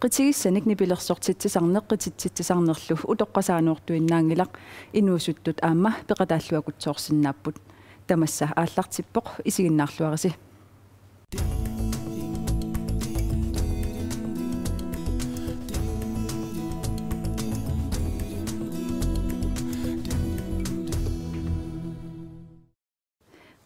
qitigissanik nipilersortitsisarneq qititsitsisarnerlu utoqqasaanuortuinnaangilaq inuusuttut aamma peqataalluakutsoorsinnaapпут tamassa aallartippoq isiginnaarluarisi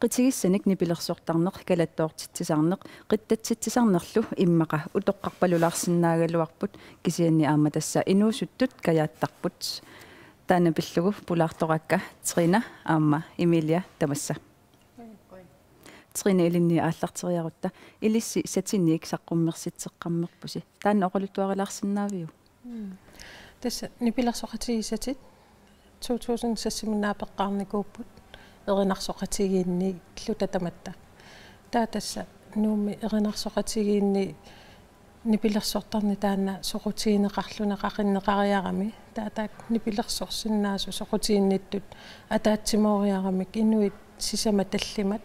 qitigissanik nipilersortarneq kalattoortitsisarneq qittatsitsisarnerlu immaqa utoqqarpalulaarsinnaagalluarput kisianni aamma tassa inuusuttut kayaattarput taana pillugu pulaartorakka Trina aamma Emilia tamassa Trina ilinni aallarteriarutta ilissi satinniik saqqummersitseqqammerpusi taana oqalutuarilaarsinnaaviu tassa nipilersoqatigissatit 2007 erinarsoqatigiinni llutatamatта taatassa nuummi erinarsoqatigiinni nipilersortarni taana soqutigineqarluna qaqinneqariarami taataak nipilersorsinnaasu soqutiginnittut ataatsimoriaramik inuit sisama tallimat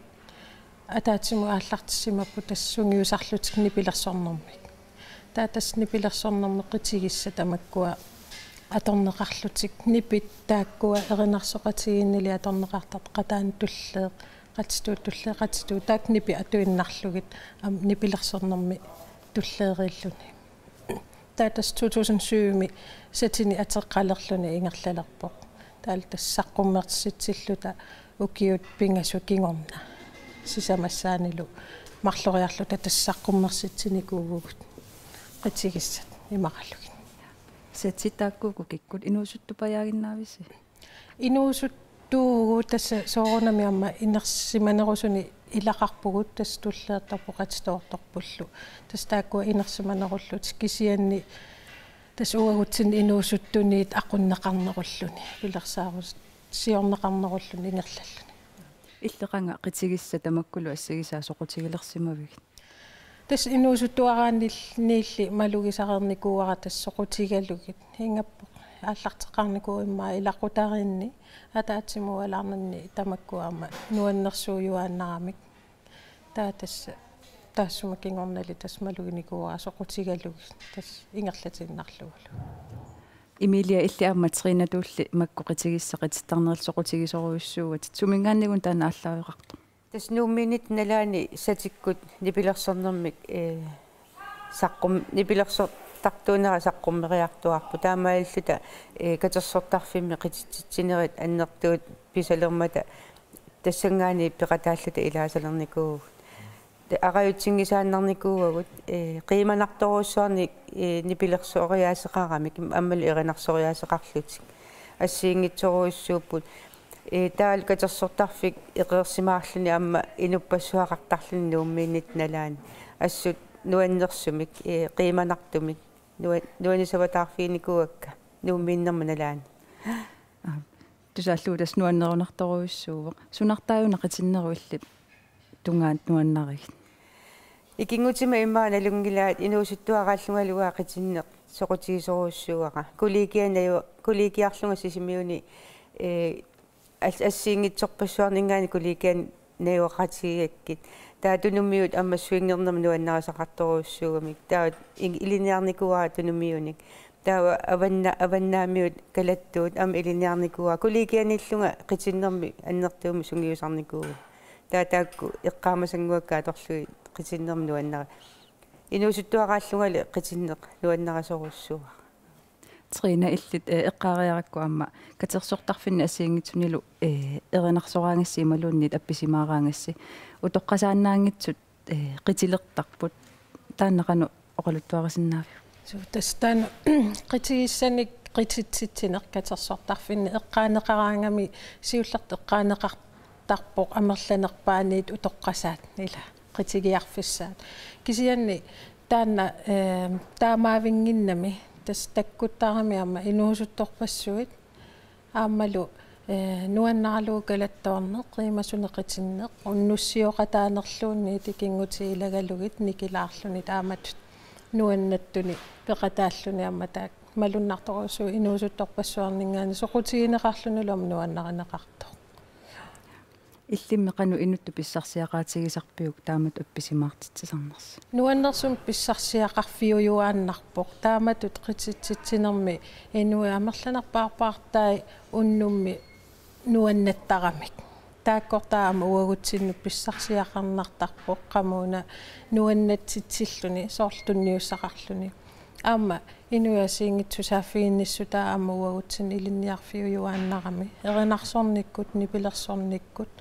ataatsimu aallartissimappu tassungiusarlutik nipilersornermik taatas nipilersornermeq qitigissa tamakkua atorneqarlutik nipit taakkua erinarsoqatigiinnili atorneqartart qataan tulleeq qatituutulleeqatitu taak nipi atuinnarlugit nipilersornermi tulleeriilluni taatas 2007 satini ateqqalerluni ingerlalerpoq taal tassaqqummерситсиллута укиут пингасу кингорна сисамассаанилу марлориарлута тассаққуммерситсиникуугугут qitigiссат имақаллуги сатитааккууку киккут инуусуттупаяагиннаависи инуусуттуугу тасса соорунамиарма инерсиманерусуни илақарпугут тас туллеэртарпу qatitoortorpullu тас тааккуа инерсиманеруллут кисианни тас уагутсин инуусуттуниит ақуннеқарнеруллуни пилерсаарус сиорнеқарнеруллуни ингерлаллуни иллеқанга qitigisса тамаккулу ассагисаа соқутигилерсимавигит тас инуусуттуарааннил ниилли малугисарерникууара тассоқутигалугит ингаппо ааллартеқарникуу иммаа илақутааринни атаатсимуалаарнанни тамаккуаама нуаннерсууюааннарамик таатасса таассума кингорнали тас малугиникууара соқутигалугит тас ингерлатиннарлугулу Emilia illi aamma Trina tuulli makku qitigisса qitittarneril soqutigisoruissuugat sumingaannigun taana aalлaaviqartu tas nuumminit nalaani satikkut nipilersornermik saqqum nipilersortartuunera saqqumeriartuarpu taamailluta katersortarfimmi qititsitsinnerit annertuut pisalermata tassangaani peqataalluta ilaasalernikuu aqayutsingisaannarnikuugut qiimanartoruussuarni nipilersooriaaseqaramik аммали эринарсориаасеқарлутик ассиингитсоруиссууппут таал катерсортарфик эқерсимаарлуни амма инуппассуақартарлуни нууммиинит налаани ассут нуаннерсумик qiimanartumik нуанисаватаарфиникуакка нууммииннерма налаани тусааллуу тас нуаннерунарторуиссуува сунартааюна qitinnеруиллит тунгаат нуаннаригит икингутима иммаана лунгилаат инуусуттуарааллунгалугаа qitinnеқ соқутигисоруиссууаqa куликиарлунга сисимиуни ассиингитсорпассуарнингаани куликиан наюақатигиаккит таатунуммиут аммассуингернерма нуаннарасақарторуиссуугамик таат илиниарникуаа тунуммиуник таава аваннаамиут калаттуут ам илиниарникуаа куликианиллунга qitinnерми аннертууми сунгиусарникуу таатаакку эққаамасангуаккаа торлуи qitinnерми нуаннара инуусуттуарааллунгали qitinnеқ нуаннарасоруссууа Trina illit eqqaariarakku amma katersortarfinni assiingitsunnilu erinarsoraangassi imaluunnit appisimaaraangassi utoqqasaannaangitsut qitilertarput taannaqanu oqaluttuarisinnaavi tastaan qitigissanik qititsitsinеq katersortarfinni eqqaaneqaraangami siullerт eqqaaneqartarpoq amerlanerpaaniit utoqqasaat ila qitigiarfissaat kisianni taanna taamaavinginnami tas takkuttaarami amma inuusuttorpassuit aammalu nuannaraluu kalattoorneq qiimasuneqitinneq unnussiooqataanerluunni tikinguti ilagalugit nikilaarluni taamatut nuannattuni peqataalluni amma taak malunnartorussuu inuusuttorpassuarningaani soqutigineqarlunulum nuannarineqartoq иллимме qanu inuttу pissarsiaqaatigisarpiuk taamat uppisimaartitsisarners nuannersum pissarsiaqarfiuyuaannarpoq taamatut qitsitsitsinnermi inui amerlanarpaarpaartai unnummi nuannattaramik taakkortaama uagutsinnu pissarsiaqarnartarpoq qamuuna nuannatsitsilluni soorlunniussaqarluni аама инуясиингитсусааффигинниссу таама уагутсин илинниарфиуюааннарами эринарсорниккут нипилерсорниккут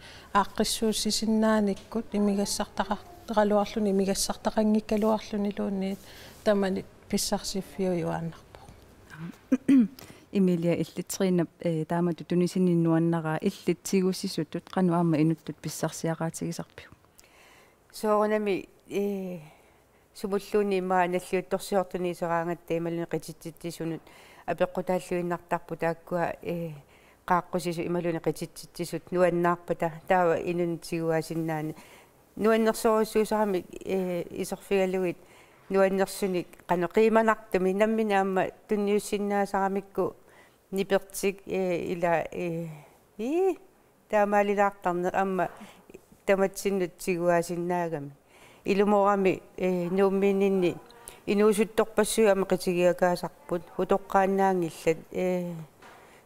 ааққиссууссисиннааниккут имигассартақартеқалуарлуни имигассартақангиккалуарлуни луунниит тамани писсарсиффиуюааннарпо Emilia illitserina taamatu tunisinninnuannara illitsigussisutut qanu aama inuttut pissarsiaqaatigisarpiu soorunami sumulluuni maa nalliuttorsiortuni seraangatta imaluni qititsittisunut apeqqutaalluinnartarpu taakkua qaaqqusissu imaluni qititsittisut nuannaarpata taava inuntiguasinnaani nuannersoruussuusarami isorfigaluit nuannersunik qanu qiimanartumi nammina amma tunniussinnaasaaramikku nipertik ila taamaalilaartarne amma tamatsinut tiguasinnaagami ilumorami nuummiinninni inuusuttorpassuama qitigiakaasarput hutoqqaannaangillat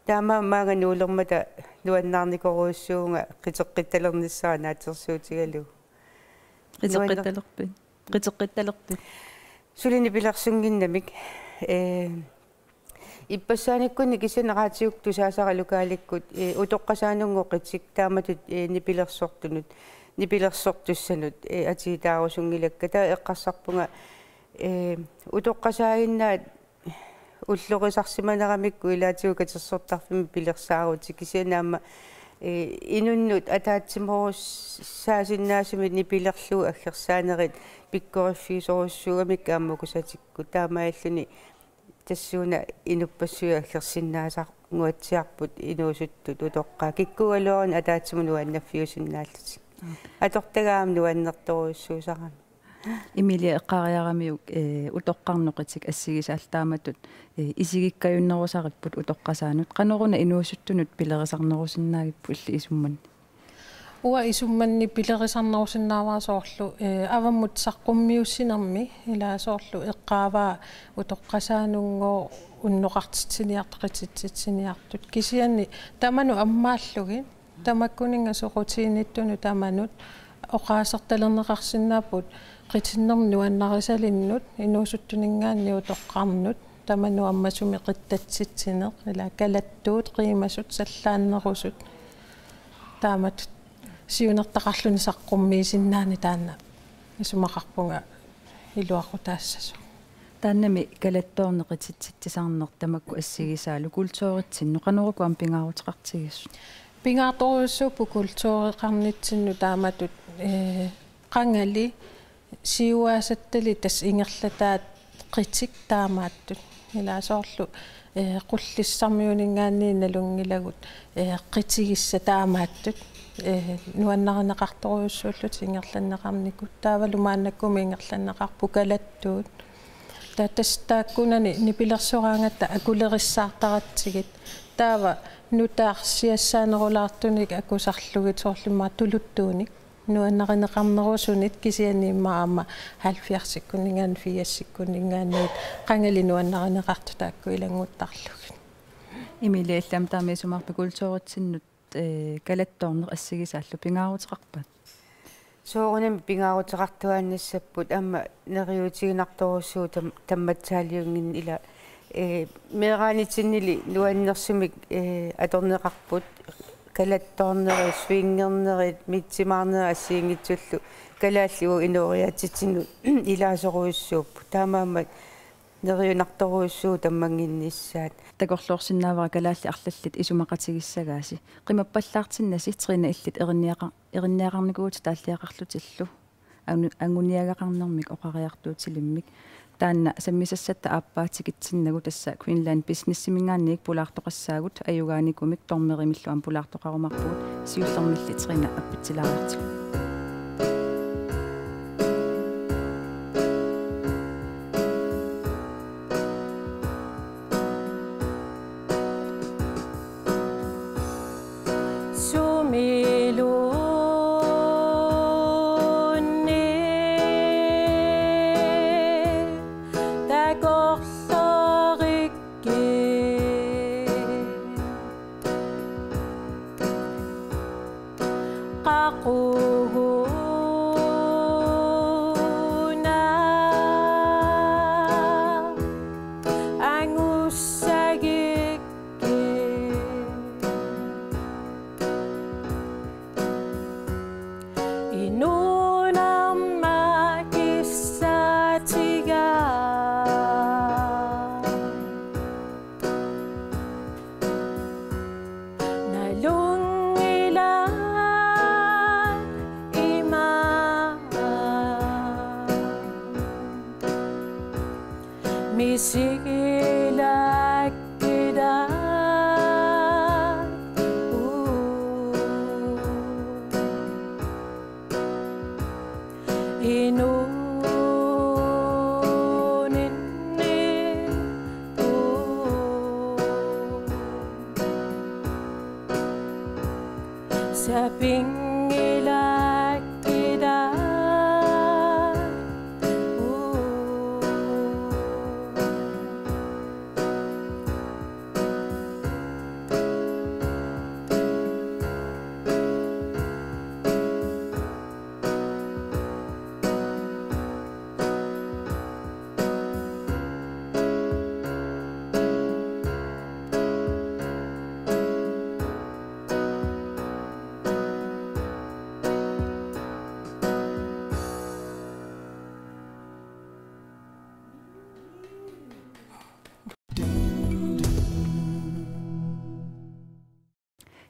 taama maaga nuulermata nuannaarnikoruussuunga qiteqqittalernissara naatersuutigalu qiteqqittalerpi sulini pilersunginnamik иппассааниккуни кисинераатиук тусаасара лукааликкут утоққасаанунгу қитсик тааматут нипилерсортунут нипилерсортуссанут атигитаарусунгилакка таа эққарсарпунга утоққасаагиннаат уллорисарсиманерамикку илаатиука терсортарфими пилерсаарути кисинаама инуннут атаатсиморуссаасиннаасими нипилерлуу аггерсаанерит пиккориффиисоруссуугамик ааммукусатикку таамааллуни тассууна инуппассуя аггерсиннаасар ngуатсиарпут инуусуттут утоққа киккугалуарин атаатсимуну аннаффиусиннааллутик атортагаам нуаннерторуссуусарами Emilia eqqariarammiuk utoqqarnoqatik assигисаалтааматут исигиккаюннерусариппут утоққасаанут qanорuna inuusuttunut pilerisarnerusinnаагippu illi isumman уа исумманни пилерисарнерусиннааваасоорлу аваммут саққуммиуссинерми илаасоорлу эққааваа утоққасаанунгоо унноқартитсиниартоқититсиниартут кисианни таману аммааллуги тамаккунинга соқутииниттуну таманут оқаасерталернеқарсинаапут qitsinnermi nuannarisalinнут инуусуттунингаанни утоққарнут таману аммасуми қиттатситсинеқ ила калаттуут қимасут саллааннерусут таамат сиунертақарлуни саққуммиисиннаани таанна исумақарпунга илуақутаассасу тааннами калатторнеқититсисаарнер тамакку ассигисаалу культууритсинну qanорукку ампингаарутеқартигиссу пингаарторуссууппу культууриқарнитсинну тааматут qangали сиуаасаттали тас ингерлатаат qitик таамааттут илаасоорлу qulлиссармиунингаанни налунгилагут qitигисса таамааттут нуаннаринеқарторуйуссууллут ингерланнеқарникут таавалу мааннаккуми ингерланнеқарпу калаттуут тааттастааккунани нипилерсораангатта акулериссаартаратсигит таава нутаарсиассаанерулаартуник акусарлугит соорлиммаа тулуттууник нуаннаринеқарнерусунит кисианииммаама 70-сиккунингаан 40-сиккунингаанниит qangali нуаннаринеқарту таакку илангуттарлугит Emilia illam taamiisumарпи культууритсиннут калатторнер ассигисааллу пингаарутеқарпат соорунами пингаарутеқартуааннассаппут амма нериутигинарторуссуу тамматсаалиунгин ила мераанитсиннили нуаннерсумик аторнеқарпут калатторнери свингернерит митсимаарнера ассиингитсуллу калааллугу инуориатситсину илаасоруйуссууппу таамаамат нериунарторуйуссуу таммангинниссаат такорлуорсинаавара калаалли арлаллит исумақатигиссагааси қимаппаллаартиннаси трина иллит эринниақарникуут тааллиақарлутиллу ангуниагақарнермик оқариартуутилиммик таанна саммисассатта ааппаатикитсиннагу тасса Queensland бизнессимингаанниик пулаартоқассаагут аюгааникумик тормеримиллуан пулаартоқарумарпугут сиуллермилли трина аппитсилаариартик сумилу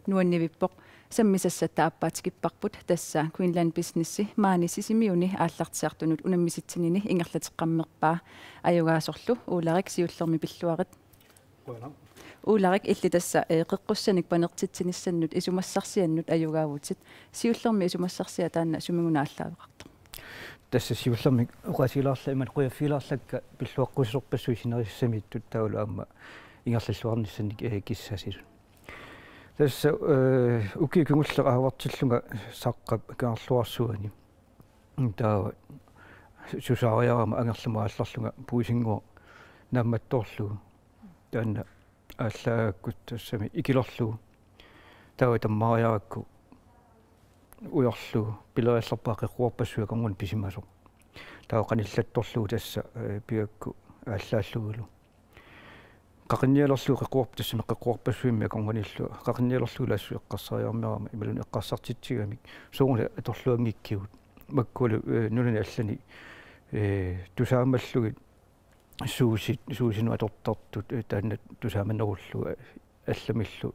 Nuannivippoq sammisassata appaatikiparput tassa Queensland Businessi maanisisimiuni aallartiartunut unammisitsinini ingerlateqqammerpaa ajugaasorlu uularik siullermi pilluarit uularik illi tassa qeqqussanik panertitsinissannut isumassarsiannut ajugaavutit siullermi isumassarsia taanna sumingunaallaavaqartu tässä siullermi uqasilaarla iman quyafilaarlakka pilluaqqussorpassuisinerissamiittut taulu amma ingerlalluarnissannik kissasilu tässä ukikungulla ahavartillunga saqqap kaarluarsuani taa susaariarama angerluma allarlunga puisinguo nammattorlu taanna ааllaаккут тассами икилорлу таа таммаариаракку уйорлу пилериаллерпаақиққуарпассуа конгун писимасо таа қаниллатторлу тасса пиакку ааллааллугулу qaqinnialerlu qiqquarp tassame qiqquarpassuimmi konganillu qaqinnialerlu laassu eqqassariarmiarama imalun eqqassartitsigamik suungula atorluangikkigut makkulu nulani allani tusaammallugit suusinu atortartut taanna tusaamannerullu allamillu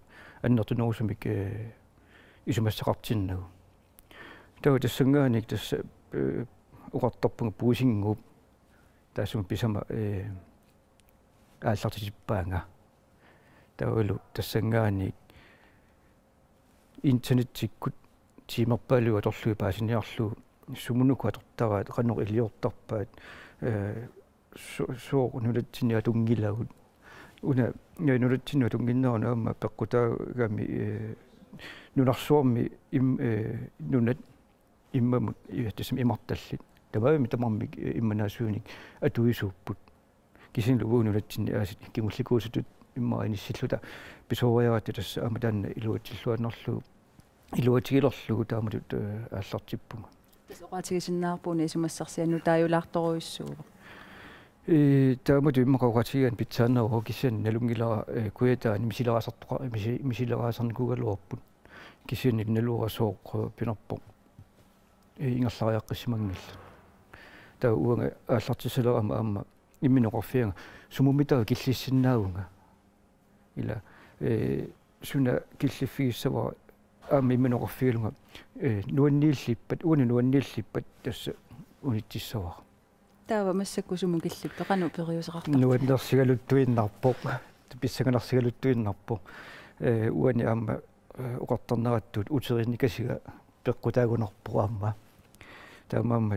annertunerusumik isumassaqartinnagu tawa tassangaanik tassa uqartarpunga puusinguup taassuma pisama aallartisippaanga taulu tassangaani internetikkut tiimerpaalu atorluu paasiniarlu sumunuku atortaraat qanor iliortarpaat soo nulatsinia tungilagut una nulatsinia tunginnaarna amma peqqutaagami nunarsuarmi nunat immamut tasam imartallit tamaami tamarmik immanaasuunik atuisuupput kisin luvuunulatsinni aasit kingullikuusutut imma inissilluta pisooriaraatti tassa amataanna iluatsilluanerlu iluatigilerlugu taamatut aallartippunga soqaatigisinnaarpuuni isumassarsiannu taajulaartoruissuuva taamatu immaqauratigan pitsaanneroo kissian nalungilara kuyataani misileraasarnikugaluarput kissian naluarasooq pinerpoq ingerlariaqqissimangilla taa uanga aallartisalerama amma immineqorfianga sumumitaga killissinnaunga ila suna killiffiissava aamma immineqorfiilunga nuanniillippat tassa unitsissava taava massakku sumun killippa qanu periuseqarta nuannersigaluttuinnarpoq pissaganarsigaluttuinnarpoq uani aamma uqartarnerattut uterinikasiga peqqutaagunerpoq aamma taamaamma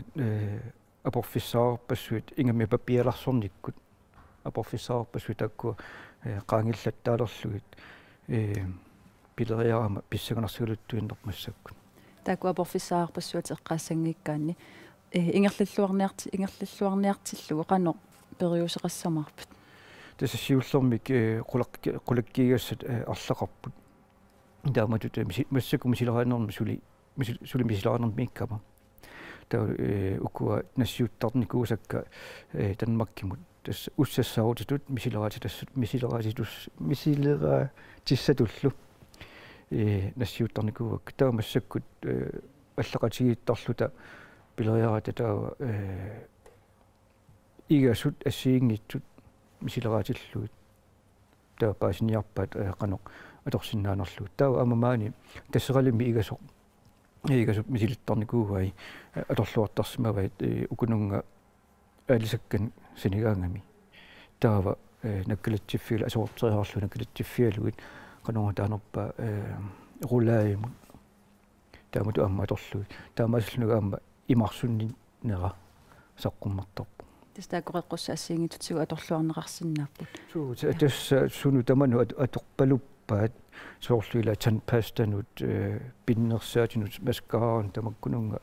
aporfissaarpassuit ingami papialarsornikkut aporfissaarpassuit akku qaangillattaalerlugit pileriarama pissaganarsigaluttuinnermassakku taakku aporfissaarpassuat eqqaassangikkaanni ingerlalluarniartillugu qano periuseqassamarput tassa siullermik qulakkiigassat arlaqarput taamatut massakku misileraannermi suli misileraannermi ikkama taa ukua nassiuttarnikuusakka tanmakkimut tassa ussassaarutatut misileratissatullu nassiuttarnikuuvakka taa massakkut allaqatigiittarluta pileriarata taa igasut assiingitsut misileratilluut taa paasiniarpaat qanoq atorsinnaanerluut taa amamaani tasseralimi igasoq igasut misilittarnikuuvai atorluartarsimavait ukununga aalisakkan sinigaangami таава наккалатсиффиила асуортериарлу наккалатсиффиалугит канонга таанерпа рулааймут таамату амма аторлуит таамааллунга амма имарсунни нера саққуммартарпу тастаакореққусса ассиингитутсуга аторлуарнеқарсинааппут суу тасса суну таману аторпалуппаат соорлуила тан пастанут пиннерсаатинут маскааран тамаккунунга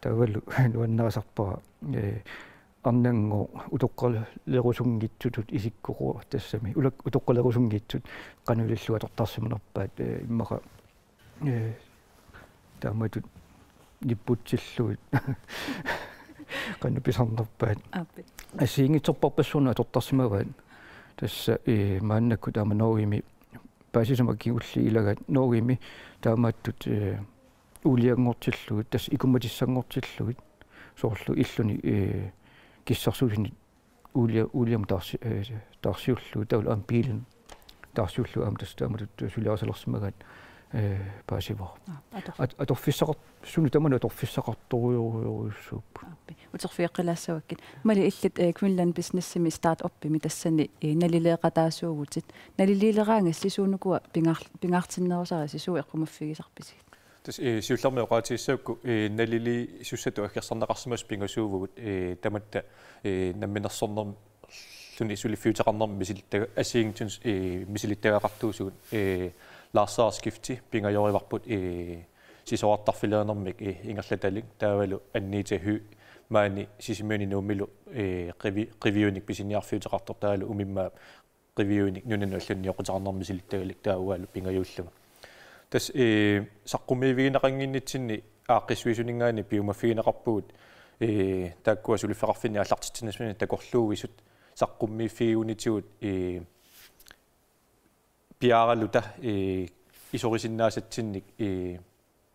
тавалу нуаннерасарпара арнангоо утоққалерусунгитсутут исиккоруа тассами утоққалерусунгитсут канулиллуа тортарсиманерпаат иммақа тааматут ниппутсиллуит канну писарнерпаат ассиингитсорпарпассуна тортарсимаваат тасса мааннакку таама ноогими паасисамаккигулли илагат ноогими таамааттут уулиангортиллугит тас икумматиссангортиллугит соорлу иллуни киссарсуусини уулиам таарсиуллу таул ам пилен таарсиуллу ам тас тааматут сулиарсалерсимагаат паасиваа аторфиссақар суну тамана аторфиссақарторуйоруйуссууп утерфиэққилаассаваккит мали иллит квинланд бизнессими старт оппими тассани налилеэқатаасуугутит налилилераанга сисуунукуа пингаартиннерусара сисуу эққумаффигисарписик тас сиулларми оqaатииссаукку налили суссату аккерсарнеқарсимас пингасуувгут таматта намминерсорнер суни сулиффиутеқарнерми мисилиттага асиингтунс мисилиттагақартуусугут лаарсаарскифти пингайориварпут сисоартарфилеанермик ингерлаталик таавалу анниитаху маани сисимуни нуумилу ревиуник писиниарфиутеқартор таалу умимма ревиуник нунануллунни оқутеқарнерми силиттагалик таауалу пингаюуллума тас саққумиивигинеқангиннитсинни ааққисвисунингаани пиумаффигинеқарпугут тааккуа сулиффеқарфинни аллартитсинасмини такорлууисут саққуммииффигунитигут пиаралута исорисиннаасатсинник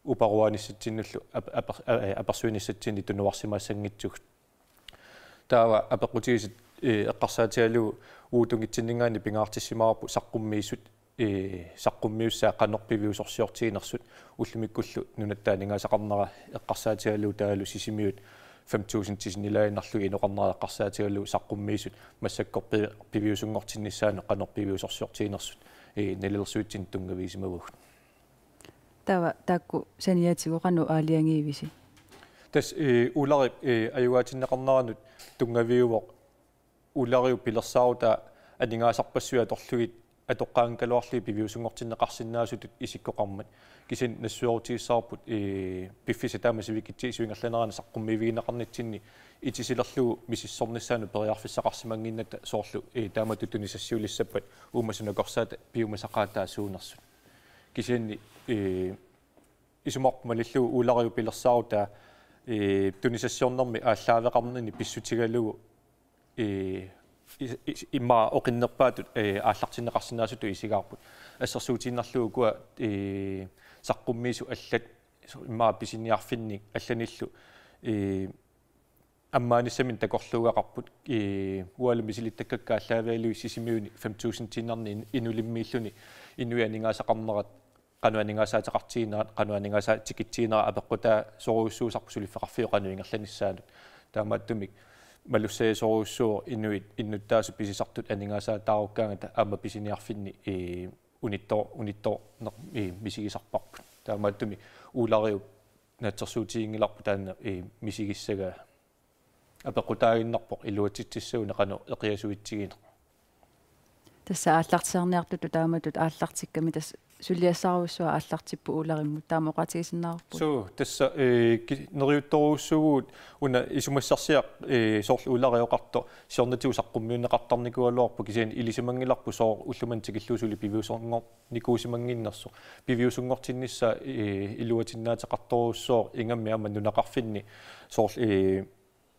упаруаниссатсиннуллу аперсуиниссатсинни тунуарсимаассангитсугут таава апеқутигисит эққарсаатиалу уутунгитсиннингаани пингаартиссимаарпу саққуммииссут саққуммиуссаа қаннорпивиусорсиортигинерсут уллумиккуллу нунаттаанигаасақарнера эққарсаатиалу таалу сисимиут 5000 тисинилаинарлуги иноқарнера эққарсаатиалу саққуммиисут массаккорпи пивиусунгортиннissaanu қаннорпивиусорсиортигинерсут налилерсуитсин тунгависимавугут тава таакку саниатигоқану аалиангиивиси тас уларип аюгаатиннеқарнеранут тунгавиувоқ улариу пилерсаарута анигаасарпассуа торлугит атоққаанкалуарли пивиусунгортиннеқарсинаасутут исиккоқармат кисин нассуорутигиссаарпут пиффиса таамасивикитси суингерланерана саққуммиивигинеқарнитсинни итисилерлугу мисиссорниссаану периарфиссақарсимангинната соорлу таамату тунисассиулиссаппат уумасунакорсаата пиумасақаатаа суунерсут кисинни исумарпумалиллугу улариу пилерсаарута тунисассиорнерми ааллаавеқарнини писсутигалугу имма оқиннерпаатут ааллартиннеқарсинаасуту исигаарпут ассерсуутиннарлугу куа саққуммиису аллат имма писиниарфинник алланиллу аммааниссамин такорлуугақарпут уалу мисилиттаккакка аллааваалуи сисимиуни 5000 тиннарни инулиммииллуни инуянигаасақарнерат кануанигаасаатеқартигинаат кануанигаасаатикитсигинера апеққута соруussуусарпу сулиффеқарфио кануингерланиссаанут таамааттумик малуссаисоруussуу инуит иннуттаасу писисартут анигаасаатааруккаангата аама писиниарфинни унитто мисигисарпарпут таамааттуми уулариу натсерсуутигингиларпу таана мисигиссага апеқутаагиннарпоқ илуатитсиссагуна қану эқиасуитсигинер тасса ааллартисарниартуту тааматут ааллартикками тас сулиассааруссуа ааллартиппу уулариммут таама оқатигисиннаарпут суу тасса нериутторуussугуут уна исумассарсиақ соорлу уулариоқарто сиорнатигу саққуммиунеқартарникуалуарпу кисиан илисимангиларпу соор уллуман тикиллуусули пивиусорнгор никуусимангиннерсу пивиусунгортиннисса илуатиннаатеқарторуuссоо ингамми аама нунақарфинни соор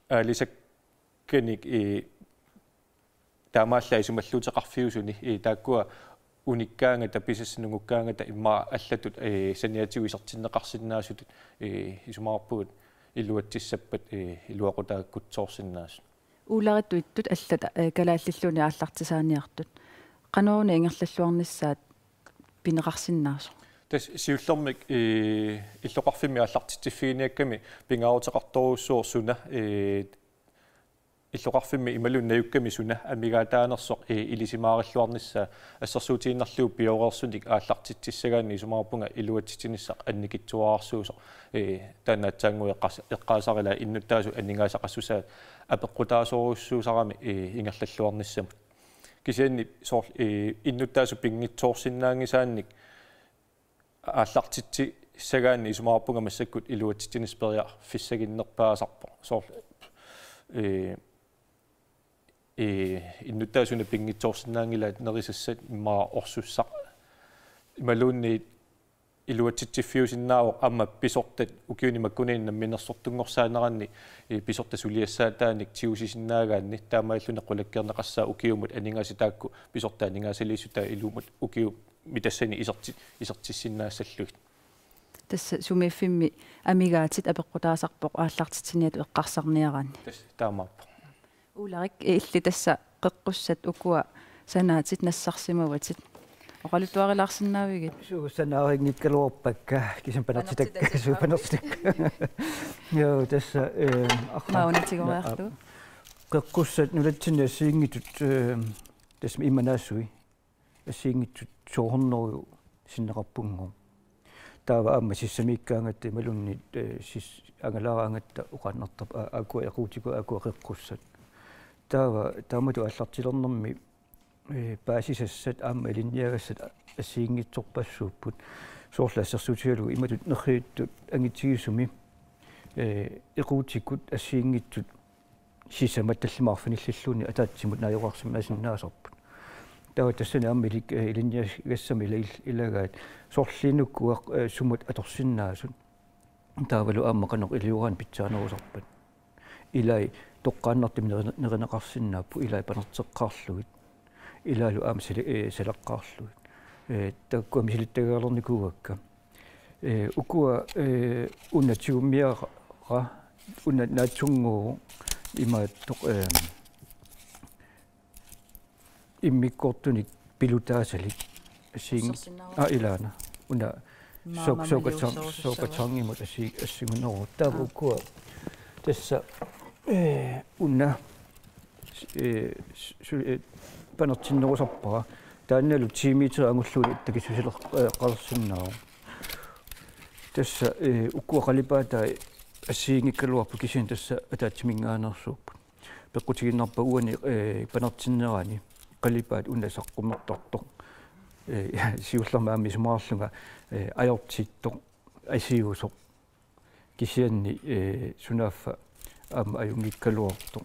аалисакканик таамаалла исумаллуутеқарфиусуни тааккуа униккаангата писассинугуккаангата имма аллатут саниатигу исартиннеқарсинаасутут исумаарпугут илуатсиссаппат илуақутааккутсоорсинаас ууларатту иттут аллата калааллиллуни ааллартисааниартут канууна ингерллаллуарниссаат пинеқарсиннаасо тас сиуллэрмик иллоқарфимми ааллартитсиффигиниакками пингаарутеқарторуuссуор суна иллоqarfimmi imalunnajukkami suna amigaataanersoq ilisimaaralluarnissa assarsuutiinnerluu pioreersunik aallartitsissagaanni isumaarpunga iluatitinissaq annikitsuaarsuusoq taannaatsaangui eqqaasarila innuttaasu anningaasaqassusaat apeqqutaasoruussuusarami ingerlalluarnissamut kisianni soor innuttaasu pingitsoorsinnaangisaannik aallartitsi sagaanni isumaarpunga massakkut iluatitinisperia fissaginnerpaasarpo soor innuttaasuna pingitsoorsinnaangila nerisassat immaa orsussaq imaluunni iluatittiffiusinnaawoq amma pisortat ukiuni makkunein namminersortungorsaanaranni pisorta suliassaataanik tiusisinnaaгаанни таамааллуна qulakkiarneqassaa ukiumut aningaasitaakku pisorta aningaasaliissutaa ilumut ukiu mitassani isertissinnaassallugit тасса сумииффимми амигаатит апеққутаасарпоқ ааллартитсиниату эққарсарниараанни таамааппо уларик илли тасса қеққуссат укуа санаатит нассарсимаватит оқалутуарилаарсинаавигит суусанааригниккалуорпакка кисампанартитакка суупанертик ёо тасса маунатигораарлу қеққуссат нулатсинассиингитут тасма иманаасуи ассиингитсут соорнерю синнеқарпунгу таава аама сиссамиккаангатта малунни сис ангалаараангатта уқаннартап акуа якуутику акуа қеққуссат таава таамату аллартилернэрми паасисассат аама линниагассат ассиингитсорпассууппут соорлаассерсуутигалу иматут неррииттут ангитсигисуми икуутикут ассиингитсут сисамат таллимаарфиниллиллуни атаатсимут наажоқарсима асиннаасарпут таава тассани аама линниагассами илагаат соорлиинуккуа сумут аторсиннаасут таавалу аама канеқ илиураан питсаанерусарпат илай тоққааннартими неринеқарсиннааппу илай панертеққарлугит илаалу аама салеққарлугит таккуа мисилиттагаалерникуугакка укуа унатиуммиара уна наатсунгуу има тоқ иммиккортуник пилутаасалик синг илаана уна сокатангимут ассигунеру таавуккуа тасса уна панертиннерусарпара таанналу тимитер ангуллуни такисусилер қалерсиннаа тасса уккуа қалипаата ассиингиккалуарпу кисин тасса атаатсимингаанерсууппут пеққутигиннарпа уани панертиннерани қалипаат уна саққуммертарто сиуллермаами сумаарлунга аёртитто асиусоқ кисианни сунааффа аама аюнгиккалуарто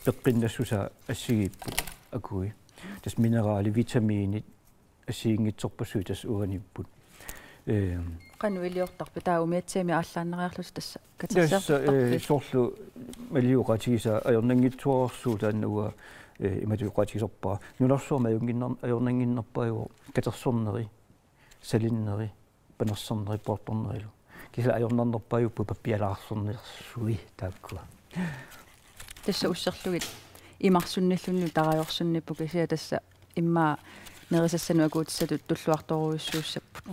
пеққиннассуса ассигиппу акуи тас минерали витаминит ассиингитсорпассуи тас уаниппут qannuiliortarpu taaumiatsiami aallaaneriarlus tassa katassartarpi соорлу малиуqatигиса аёрнангитсуарсуу тааннуа иматуqatigisorpaa нуларсуама аёрнангиннерпааюу катерсорнери салиннери панерсорнери порторнерилу киса аёрнарнерпааюуппу паппиалаарсорнерсуи тааккуа тасса уссерлугит имарсунниллунну тараёрсунниппу кисиа тасса иммаа нерисассану акуутиссатут туллуарторуйуссуussapпут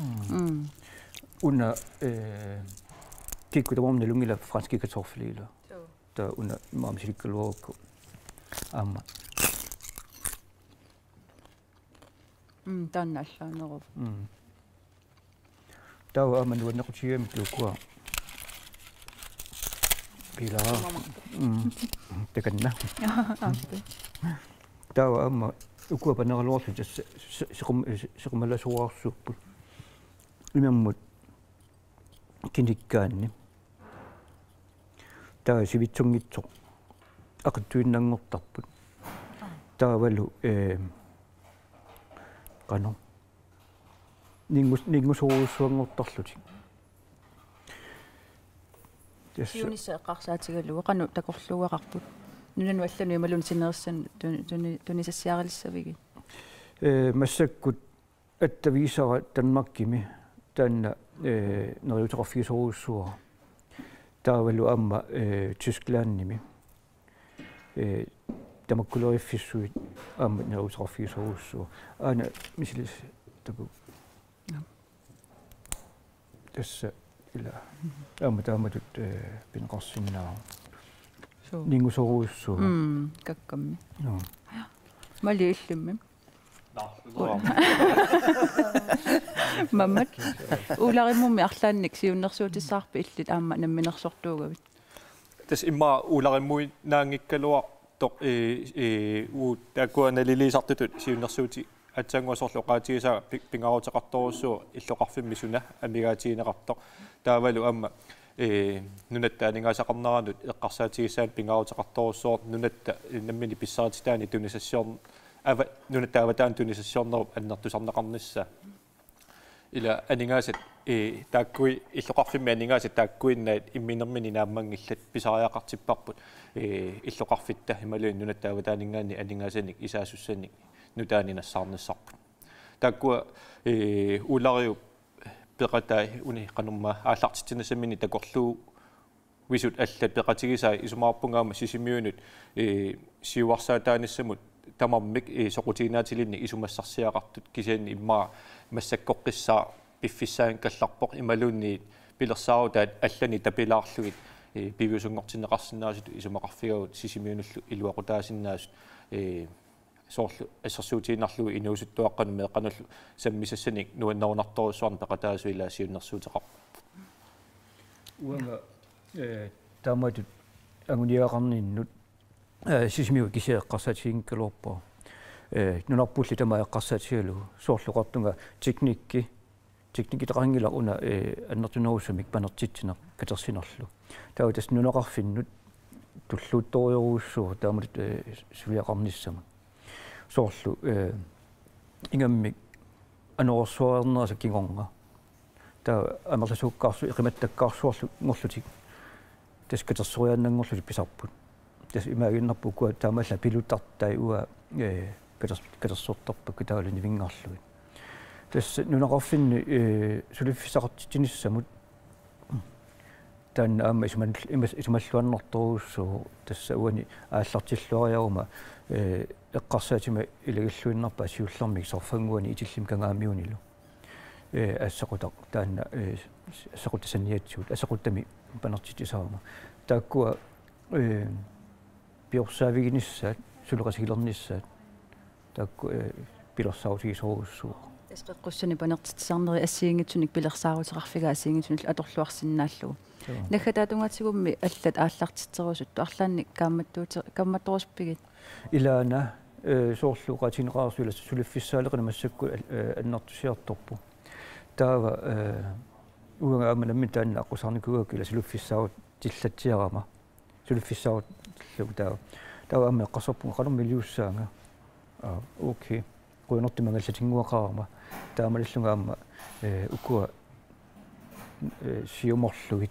уна кикку тамамна лунгила франски картофлила та уна маамсиликкалуарукку аама тааннааллаанеру таа аама нуаннеқутигами туукуа пилаа таканна таа аама укуа панералуарлу тасса сеқумаласуарсууппут имаммут киниккаанни таа сивитсунгитсоқ ақаттуиннангортарпут таавалу qanu нингусоруссуангортарлути юниса эққарсаатигалуга qanu такорлуарарпут нунану аллану ималун синериссан тунисассиарилиссавиги массаккут аттависара танмаккими таанна нериутеқарфигисоруссуара таавалу аама тисклаанними тамаккулериффиссуит аама нериутеқарфигисоруссуа аана мисилис табу тасса ила аама тааматут пинеқарсиннаа нингусоруйссуу каккамми мали иллимми маммат улариммумми арлаанник сиуннэрсуутиссаарпи иллит аама намминерсортуугавит тас имма улариммуи наангиккалуа тоқ уу такуаналилисартутут сиуннэрсуути атсангуасорлу qaatigisaa pingaruteqartorussuu иллоqarfimmi suna amigaatiineqartoq taavalu amma nunatta aningaasaqarnaranut eqqarsaatigisaat pingaruteqartorussoo nunatta nammini pissarititaani tunisassion ava nunatta avataan tunisassionnerup annertusarneqarnissa ila aningaasat taakkui illoqarfimmi aningaasat taakkuinnaat imminermini naammangillat pisariaqartipparput illoqarfitta himaluin nunatta avataaningaanni aningaasani isaasussanni nutaaninassarnissarput taakkua ulariu peqatai uni qanumma aallartitinasamini takorluu wisut allat peqatigisaa isumaarpungaama sisimiunut siuarsaataanissamut tamarmik soqutiinaatilinni isumassarsiaqartut kisianni immaa массаккоққиссаа пиффиссаан калларпоқ ималуунни пилерсаарутаат аллани тапилаарлугит пивиусунгортинеқарсинаасут исумақарфигагут сисимиунуллу илуақутаасиннаасут соорлу ассерсуутиинарлуги инуусуттуаққану меққануллу саммисассаник нуаннерунарторуссуарн пеқатаасуилаасиуннэрсуутеқар уанга тааматут агуниақарниннут сисимиу кисеэққарсаатигинкалуорпоо нунарпулли тамаэққарсаатигалу соорлуқартунга техникки тақангила уна аннертунерусамик панертитсинеқ катерсинерлу таутас нунеқарфиннут туллуутториоруussуу таамат сувиақарниссама соорлу ингаммик анерсуарнераса кигорнга таа амерласууккаарсу иқиматтаккаарсуарлу ngoрлутик тас катерсориааннангорлутик писарпут тас имаагиннарпукуа таамалла пилутартай уа катерсортарпак таалани вингарлугит тас нунеқарфинни сулиффисақартитиниссамут таан аама исумаллуаннэрторуuссуу тасса уани ааллартиллуариарума эққарсаатима илагиллуиннарпа сиуллэрмик сорфангуани итиллим кангаамиунилу ассақутақ таанна ассақутасанниатсуут ассақуттами панертитисаарма тааккуа пиорсаавигиниссаат сулеқасигилерниссаат таакку пилерсаутигисоруussуу эсқеққуссани панертитсаарнери ассиингитсуник пилерсаарутеқарфига ассиингитсунил аторлуарсинааллугу нахатаатунгатигумми аллат ааллартитсерусут туарлаанник камматторуспигит илаана соорлуqaатинеқарсуила сулиффиссаалеқина массакку аннартусиарторпу таава уангааманамми таанна аққусарникугакила сулиффиссаавут тиллатсиарама сулиффиссаавут таава амма эққарсорпу қалерми лиуссаанга окей қуинертимангаллатингуақарама таамалиллунгаама укуа сиуморлугит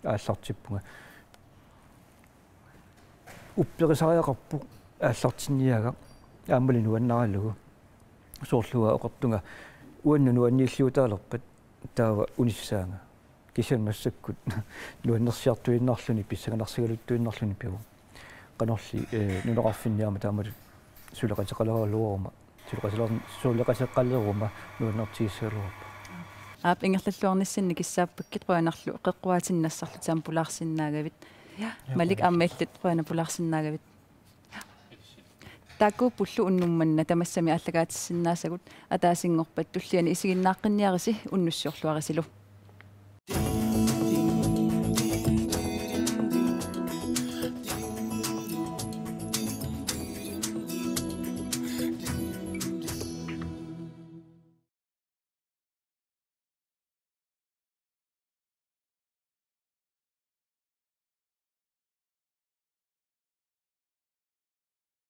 ааллартиппунга упперисариақарпу ааллартинниага ааммали нуаннаралугу соорлуга оқартунга уанну нуаннииллиутаалерпат таава униссаанга кисиан массаккут нуаннерсиартуиннарлуни писсаганарсигалуттуиннарлуни пиву канорли нунеқарфинниама таамалу сулеқатеқалералуорума сулеқатеқалерума нуаннертигиссаалуарпа аап ингерллуарниссинни киссааппаккит қуанарлу эққуаатиннассарлу таам пулаарсиннаагавит малик аммаиллат қуана пулаарсиннаагавит таку пуллу уннумманна тамассами аллагаатиссиннаасагут атаасингорпат туллиани исигиннааққинниариси уннуссиорлуарисилу